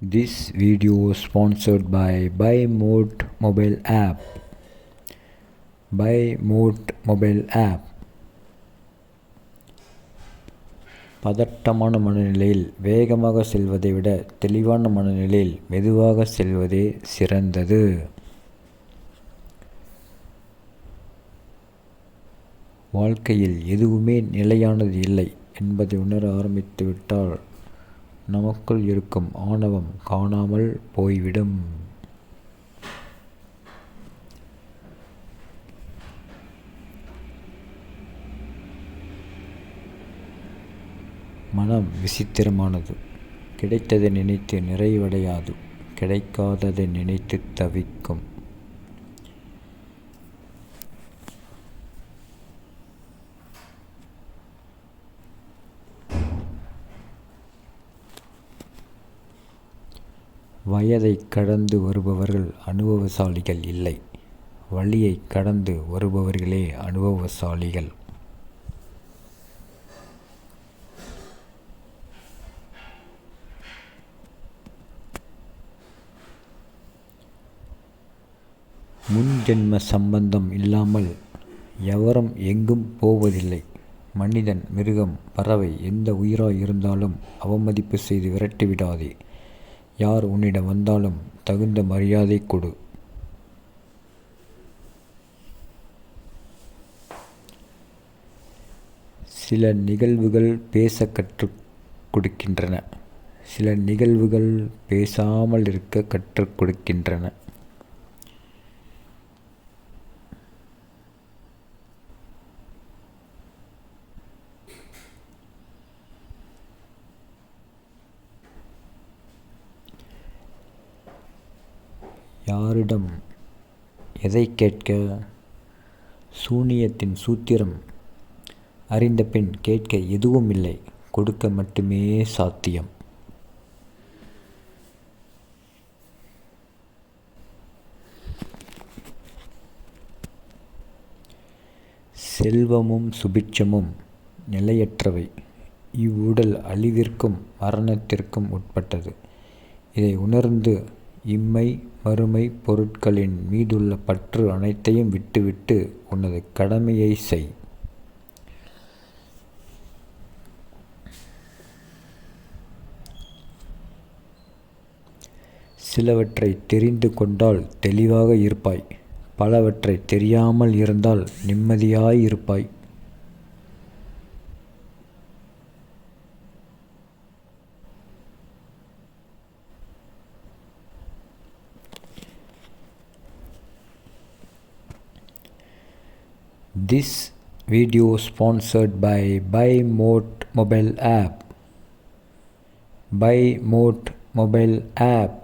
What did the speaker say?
This video sponsored by Buy Mode mobile app. Buy Mode mobile app. பதட்டமான மனநிலையில் வேகமாக செல்வதை விட தெளிவான மனநிலையில் மெதுவாக செல்வதே சிறந்தது. வாழ்க்கையில் எதுவுமே நிலையானது இல்லை என்பதை உணர ஆரம்பித்துவிட்டால் நமக்குள் இருக்கும் ஆணவம் காணாமல் போய்விடும். மனம் விசித்திரமானது. கிடைத்ததை நினைத்து நிறைவடையாது, கிடைக்காததை நினைத்து தவிக்கும். வயதை கடந்து வருபவர்கள் அனுபவசாலிகள் இல்லை, வழியை கடந்து வருபவர்களே அனுபவசாலிகள். முன் ஜென்ம சம்பந்தம் இல்லாமல் எவரும் எங்கும் போவதில்லை. மனிதன், மிருகம், பறவை எந்த உயிராய் இருந்தாலும் அவமதிப்பு செய்து விரட்டிவிடாதே. யார் உன்னிடம் வந்தாலும் தகுந்த மரியாதை கொடு. சில நிகழ்வுகள் பேச கற்றுக் கொடுக்கின்றன, சில நிகழ்வுகள் பேசாமல் இருக்க கற்றுக் கொடுக்கின்றன. யாரிடம் எதை கேட்க? சூனியத்தின் சூத்திரம் அறிந்த பின் கேட்க எதுவும் இல்லை, கொடுக்க மட்டுமே சாத்தியம். செல்வமும் சுபிட்சமும் நிலையற்றவை. இவ்வுடல் அழிவிற்கும் மரணத்திற்கும் உட்பட்டது. இதை உணர்ந்து இம்மை மறுமை பொருட்களின் மீதுள்ள பற்று அனைத்தையும் விட்டுவிட்டு உனது கடமையை செய். சிலவற்றை தெரிந்து கொண்டால் தெளிவாக இருப்பாய், பலவற்றை தெரியாமல் இருந்தால் நிம்மதியாய் இருப்பாய். This video sponsored by Buy Mode mobile app. Buy Mode mobile app.